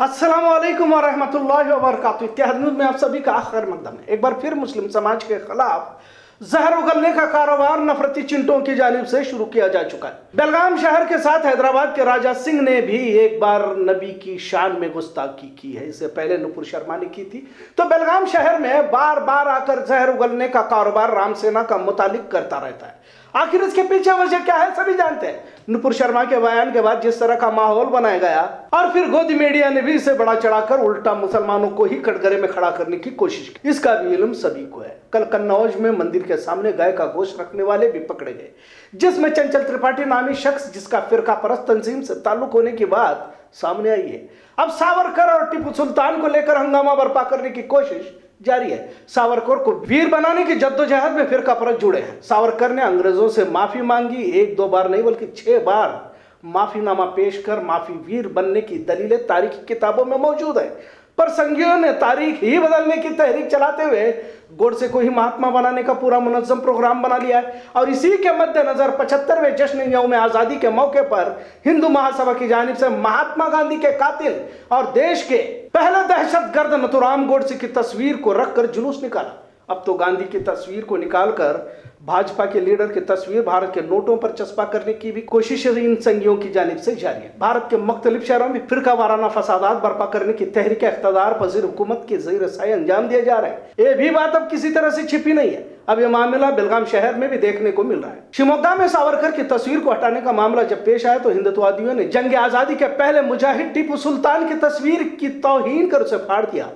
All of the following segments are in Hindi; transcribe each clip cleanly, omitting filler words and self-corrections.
अस्सलाम वालेकुम वरहमतुल्लाहि वबरकातुहू। इत्तेहाद न्यूज़ में आप सभी का खैर मकदम है। एक बार फिर मुस्लिम समाज के खिलाफ जहर उगलने का कारोबार नफरती चिंटों की जानिब से शुरू किया जा चुका है। बेलगाम शहर के साथ हैदराबाद के राजा सिंह ने भी एक बार नबी की शान में गुस्ताखी की है। इससे पहले नुपुर शर्मा ने की थी। तो बेलगाम शहर में बार बार आकर जहर उगलने का कारोबार रामसेना का मुतालिक करता रहता है। आखिर इसके पीछे वजह क्या है सभी जानते हैं। नुपुर शर्मा के बयान के बाद जिस तरह का माहौल बनाया गया और फिर गोदी मीडिया ने भी इसे बढ़ा चढ़ाकर उल्टा मुसलमानों को ही कटघरे में खड़ा करने की कोशिश की, इसका भी इल्म सभी को है। कल कन्नौज में मंदिर के सामने गाय का गोश्त रखने वाले भी पकड़े गए, जिसमें चंचल त्रिपाठी नामी शख्स जिसका फिरका परस्त तंजीम से ताल्लुक होने की बात सामने आई है। अब सावरकर और टीपू सुल्तान को लेकर हंगामा बर्पा करने की कोशिश जारी है। सावरकर को वीर बनाने की जद्दोजहद में फिरका परस्त जुड़े हैं। सावरकर ने अंग्रेजों से माफी मांगी, एक दो बार नहीं बल्कि 6 बार माफीनामा पेश कर माफी वीर बनने की दलीलें तारीखी किताबों में मौजूद है। पर संघियों ने तारीख ही बदलने की तहरीक चलाते हुए गोडसे को ही महात्मा बनाने का पूरा मुनज्जम प्रोग्राम बना लिया है। और इसी के मद्देनजर 75वें जश्न यौम आज़ादी के मौके पर हिंदू महासभा की जानिब से महात्मा गांधी के कातिल और देश के पहले दहशतगर्द नथुराम गोडसे की तस्वीर को रखकर जुलूस निकाला। अब तो गांधी की तस्वीर को निकालकर भाजपा के लीडर की तस्वीर भारत के नोटों पर चस्पा करने की भी कोशिश इन संघियों की जानिब से जारी है। भारत के मुख्तलिफ शहरों में फिरका वाराना फसादात बर्पा करने की तहरीक इख्तियार पजीर हुकूमत के ज़रिए से अंजाम दिए जा रहे हैं। ये भी बात अब किसी तरह से छिपी नहीं है। अब यह मामला बेलगाम शहर में भी देखने को मिल रहा है। शिवमोगा में सावरकर की तस्वीर को हटाने का मामला जब पेश आया तो हिंदुत्ववादियों ने जंग आजादी के पहले मुजाहिद टीपू सुल्तान की तस्वीर की तौहीन कर उसे फाड़ दिया।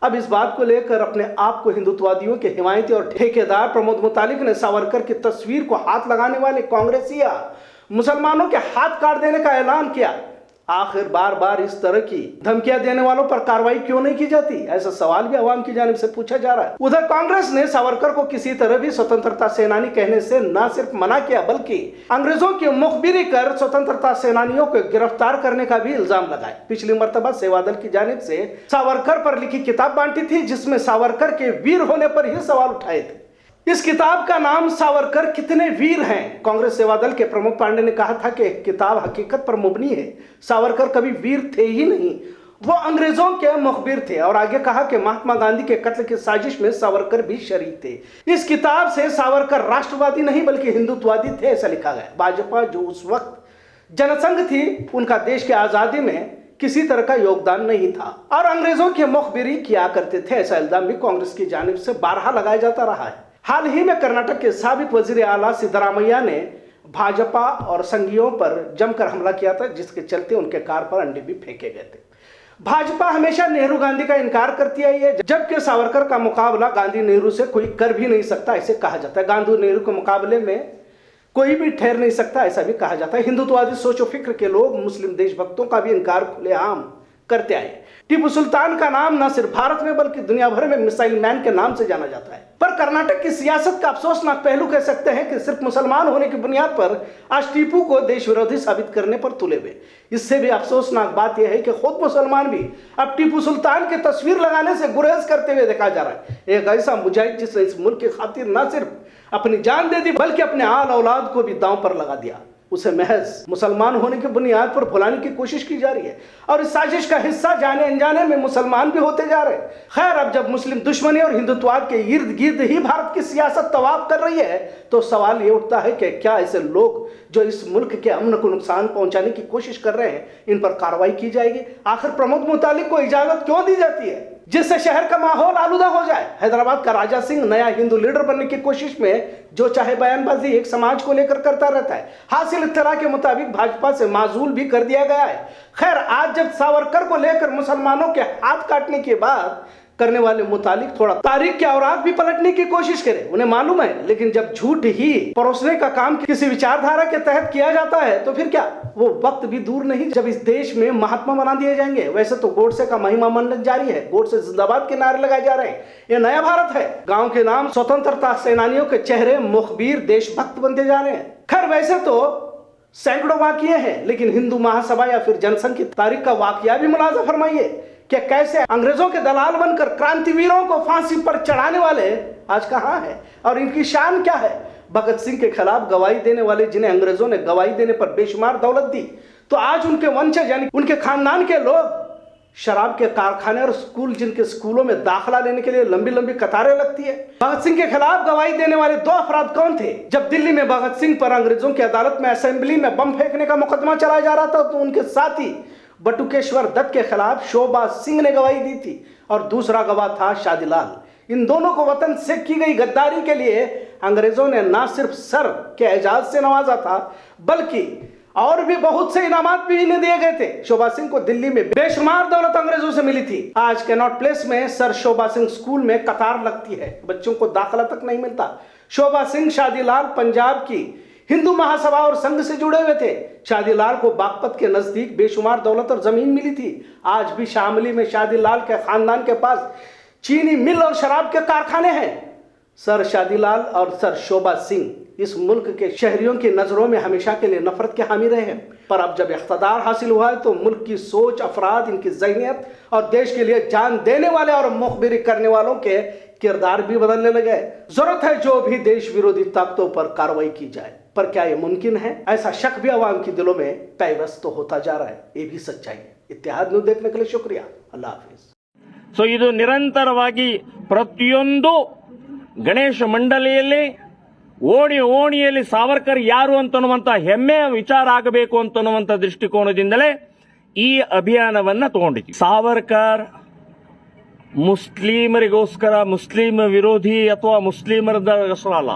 अब इस बात को लेकर अपने आप को हिंदुत्ववादियों के हिमायती और ठेकेदार प्रमोद मुतालिक ने सावरकर की तस्वीर को हाथ लगाने वाले कांग्रेसिया मुसलमानों के हाथ काट देने का ऐलान किया। आखिर बार बार इस तरह की धमकियां देने वालों पर कार्रवाई क्यों नहीं की जाती, ऐसा सवाल भी अवाम की जानिब से पूछा जा रहा है। उधर कांग्रेस ने सावरकर को किसी तरह भी स्वतंत्रता सेनानी कहने से न सिर्फ मना किया बल्कि अंग्रेजों की मुखबिरी कर स्वतंत्रता सेनानियों को गिरफ्तार करने का भी इल्जाम लगाया। पिछली मर्तबा सेवादल की जानिब से सावरकर पर लिखी किताब बांटी थी, जिसमें सावरकर के वीर होने पर ही सवाल उठाए थे। इस किताब का नाम सावरकर कितने वीर हैं। कांग्रेस सेवा दल के प्रमुख पांडे ने कहा था कि किताब हकीकत पर मुबनी है, सावरकर कभी वीर थे ही नहीं, वो अंग्रेजों के मुखबिर थे। और आगे कहा कि महात्मा गांधी के कत्ल की साजिश में सावरकर भी शरीक थे। इस किताब से सावरकर राष्ट्रवादी नहीं बल्कि हिंदुत्ववादी थे, ऐसा लिखा गया। भाजपा जो उस वक्त जनसंघ थी, उनका देश की आजादी में किसी तरह का योगदान नहीं था और अंग्रेजों की मुखबिरी किया करते थे, ऐसा इल्जाम भी कांग्रेस की जानिब से बारहा लगाया जाता रहा है। हाल ही में कर्नाटक के साबिक वजीर आला सिद्धरामैया ने भाजपा और संघियों पर जमकर हमला किया था, जिसके चलते उनके कार पर अंडे भी फेंके गए थे। भाजपा हमेशा नेहरू गांधी का इनकार करती आई है, जबकि सावरकर का मुकाबला गांधी नेहरू से कोई कर भी नहीं सकता, ऐसे कहा जाता है। गांधी नेहरू के मुकाबले में कोई भी ठहर नहीं सकता, ऐसा भी कहा जाता है। हिंदुत्ववादी सोचो फिक्र के लोग मुस्लिम देशभक्तों का भी इनकार खुलेआम करते आए। टीपू सुल्तान का नाम न सिर्फ भारत में बल्कि दुनिया भर में मिसाइल मैन के नाम से जाना जाता है। पर कर्नाटक की सियासत का अफसोसनाक पहलू कह सकते हैं कि सिर्फ मुसलमान होने की बुनियाद पर आज टीपू को देश विरोधी साबित करने पर तुले हुए। इससे भी अफसोसनाक बात यह है कि खुद मुसलमान भी अब टीपू सुल्तान की तस्वीर लगाने से गुरेज करते हुए देखा जा रहा है। एक ऐसा मुजाहिद जिसने इस मुल्क की खातिर न सिर्फ अपनी जान दे दी बल्कि अपने आल औलाद को भी दांव पर लगा दिया, उसे महज मुसलमान होने की बुनियाद पर भुलाने की कोशिश की जा रही है। और इस साजिश का हिस्सा जाने अनजाने में मुसलमान भी होते जा रहे हैं। खैर, अब जब मुस्लिम दुश्मनी और हिंदुत्ववाद के इर्द गिर्द ही भारत की सियासत तवाफ कर रही है तो सवाल ये उठता है कि क्या ऐसे लोग जो इस मुल्क के अमन को नुकसान पहुंचाने की कोशिश कर रहे हैं, इन पर कार्रवाई की जाएगी। आखिर प्रमोद मुतालिक को इजाजत क्यों दी जाती है जिससे शहर का माहौल आलूदा हो जाए। हैदराबाद का राजा सिंह नया हिंदू लीडर बनने की कोशिश में जो चाहे बयानबाजी एक समाज को लेकर करता रहता है। हासिल इत्तला के मुताबिक भाजपा से माजूल भी कर दिया गया है। खैर, आज जब सावरकर को लेकर मुसलमानों के हाथ काटने के बाद करने वाले मुतालिक थोड़ा तारीख के औराक भी पलटने की कोशिश करें, उन्हें मालूम है, लेकिन जब झूठ ही परोसने का काम किसी विचारधारा के तहत किया जाता है तो फिर क्या वो वक्त भी दूर नहीं जब इस देश में महात्मा बना दिए जाएंगे। वैसे तो गोडसे का महिमा मंडन जारी है, गोडसे जिंदाबाद के नारे लगाए जा रहे हैं। ये नया भारत है, गांव के नाम स्वतंत्रता सेनानियों के चेहरे मुखबिर देशभक्त बनते जा रहे हैं। खैर, वैसे तो सैकड़ों वाकये हैं, लेकिन हिंदू महासभा या फिर जनसंघ की तारीख का वाकया भी मुलाजा फरमाइए कि कैसे अंग्रेजों के दलाल बनकर क्रांतिवीरों को फांसी पर चढ़ाने वाले आज कहां हैं और इनकी शान क्या है। भगत सिंह के खिलाफ गवाही देने वाले जिन्हें अंग्रेजों ने गवाही देने पर बेशुमार दौलत दी, तो आज उनके वंशज यानी उनके खानदान के लोग शराब के कारखाने और स्कूल, जिनके स्कूलों में दाखिला लेने के लिए लंबी लंबी कतारें लगती है। भगत सिंह के खिलाफ गवाही देने वाले 2 अफराद कौन थे? जब दिल्ली में भगत सिंह पर अंग्रेजों की अदालत में असेंबली में बम फेंकने का मुकदमा चलाया जा रहा था, तो उनके साथी बटुकेश्वर दत्त के खिलाफ शोभा सिंह ने गवाही दी थी और दूसरा गवाह था शादीलाल। इन दोनों को वतन से की गई गद्दारी के लिए अंग्रेजों ने न सिर्फ सर के एजाज से नवाजा था, बल्कि और भी बहुत से इनामात भी इन्हें दिए गए थे। शोभा सिंह को दिल्ली में बेशुमार दौलत अंग्रेजों से मिली थी। आज कैनॉट प्लेस में सर शोभा सिंह स्कूल में कतार लगती है, बच्चों को दाखिला तक नहीं मिलता। शोभा सिंह शादीलाल पंजाब की हिंदू महासभा और संघ से जुड़े हुए थे। शादीलाल को बागपत के नजदीक बेशुमार दौलत और जमीन मिली थी। आज भी शामली में शादीलाल के खानदान के पास चीनी मिल और शराब के कारखाने हैं। सर शादीलाल और सर शोभा सिंह इस मुल्क के शहरियों की नजरों में हमेशा के लिए नफरत के हामी रहे हैं, पर अब जब इख्तिदार हासिल हुआ है तो मुल्क की सोच, अफराद, इनकी ज़हनियत और देश के लिए जान देने वाले और मुखबिरी करने वालों के किरदार भी बदलने लगे। जरूरत है जो भी देश विरोधी ताकतों पर कार्रवाई की जाए, पर क्या ये मुमकिन है? ऐसा शक भी अवाम के दिलों में पैवस्त होता जा रहा है। ये भी सच्चाई है। इत्तेहाद न्यूज़ देखने के लिए शुक्रिया। अल्लाह हाफिज। ಸೊ ಇದು ನಿರಂತರವಾಗಿ ಪ್ರತಿಯೊಂದು ಗಣೇಶ ಮಂಡಳಿಯಲ್ಲಿ ಓಣಿಯಲ್ಲಿ ಸಾವರ್ಕರ್ ಯಾರು ಅಂತನ್ನುವಂತ ಹೆಮ್ಮೆಯ ವಿಚಾರ ಆಗಬೇಕು ಅಂತನ್ನುವಂತ ದೃಷ್ಟಿಕೋನದಿಂದಲೇ ಈ ಅಭಿಯಾನವನ್ನ ತಗೊಂಡಿದ್ದೀವಿ. ಸಾವರ್ಕರ್ ಮುಸ್ಲಿಮರಿಗೋಸ್ಕರ, ಮುಸ್ಲಿಂ ವಿರೋಧಿ ಅಥವಾ ಮುಸ್ಲಿಮರಿಗೋಸ್ಕರ ಅಲ್ಲ,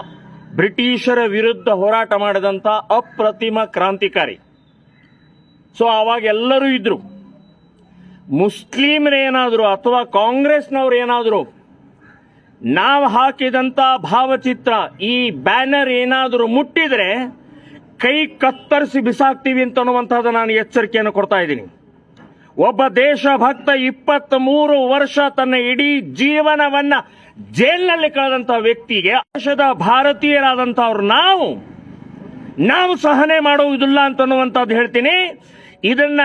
ಬ್ರಿಟಿಷರ ವಿರುದ್ಧ ಹೋರಾಟ ಮಾಡಿದಂತ ಅಪ್ರತಿಮ ಕ್ರಾಂತಿಕಾರಿ. ಸೊ ಅವಾಗ ಎಲ್ಲರೂ ಇದ್ರು. ಮುಸ್ಲಿಮರೇನಾದ್ರು ಅಥವಾ ಕಾಂಗ್ರೆಸ್ನವ್ರು ಏನಾದ್ರು ನಾವು ಹಾಕಿದಂತ ಭಾವಚಿತ್ರ, ಈ ಬ್ಯಾನರ್ ಏನಾದರೂ ಮುಟ್ಟಿದ್ರೆ ಕೈ ಕತ್ತರಿಸಿ ಬಿಸಾಕ್ತೀವಿ ಅಂತನ್ನುವಂಥದ್ದು ನಾನು ಎಚ್ಚರಿಕೆಯನ್ನು ಕೊಡ್ತಾ ಇದ್ದೀನಿ. ಒಬ್ಬ ದೇಶಭಕ್ತ 23 ವರ್ಷ ತನ್ನ ಇಡೀ ಜೀವನವನ್ನ ಜೈಲಿನಲ್ಲಿ ಕಳೆದಂತ ವ್ಯಕ್ತಿಗೆ ದೇಶದ ಭಾರತೀಯರಾದಂತವ್ರು ನಾವು ಸಹನೆ ಮಾಡುವುದಿಲ್ಲ ಅಂತನ್ನುವಂಥದ್ದು ಹೇಳ್ತೀನಿ. ಇದನ್ನ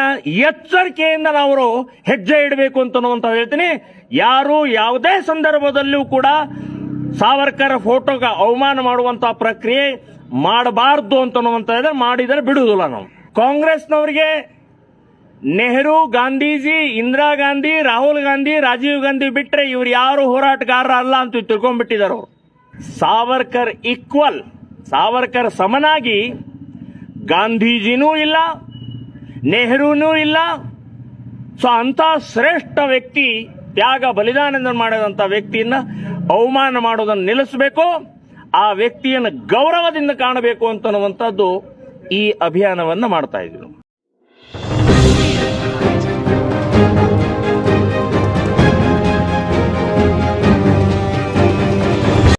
ಎಚ್ಚರಿಕೆಯಿಂದ ನಾವು ಹೆಜ್ಜೆ ಇಡಬೇಕು ಅಂತನ್ನುವಂಥದ್ದು ಹೇಳ್ತೀನಿ. ಯಾರು ಯಾವುದೇ ಸಂದರ್ಭದಲ್ಲೂ ಕೂಡ ಸಾವರ್ಕರ್ ಫೋಟೋಗೆ ಅವಮಾನ ಮಾಡುವಂತಹ ಪ್ರಕ್ರಿಯೆ ಮಾಡಬಾರ್ದು ಅಂತನ್ನುವಂಥದ್ದು, ಮಾಡಿದರೆ ಬಿಡುವುದಿಲ್ಲ ನಾವು. ಕಾಂಗ್ರೆಸ್ನವರಿಗೆ ನೆಹರು, ಗಾಂಧೀಜಿ, ಇಂದಿರಾ ಗಾಂಧಿ, ರಾಹುಲ್ ಗಾಂಧಿ, ರಾಜೀವ್ ಗಾಂಧಿ ಬಿಟ್ರೆ ಇವ್ರು ಯಾರು ಹೋರಾಟಗಾರರ ಅಲ್ಲ ಅಂತ ತಿಳ್ಕೊಂಡ್ಬಿಟ್ಟಿದ್ದಾರೆ ಅವರು. ಸಾವರ್ಕರ್ ಈಕ್ವಲ್, ಸಾವರ್ಕರ್ ಸಮನಾಗಿ ಗಾಂಧೀಜಿನೂ ಇಲ್ಲ, ನೆಹರೂನೂ ಇಲ್ಲ. ಸೊ ಅಂತ ಶ್ರೇಷ್ಠ ವ್ಯಕ್ತಿ, ತ್ಯಾಗ ಬಲಿದಾನ ಮಾಡಿದಂತ ವ್ಯಕ್ತಿಯನ್ನ ಅವಮಾನ ಮಾಡೋದನ್ನು ನಿಲ್ಲಿಸಬೇಕು, ಆ ವ್ಯಕ್ತಿಯನ್ನು ಗೌರವದಿಂದ ಕಾಣಬೇಕು ಅಂತನ್ನುವಂಥದ್ದು ಈ ಅಭಿಯಾನವನ್ನ ಮಾಡ್ತಾ ಇದ್ದೀವಿ.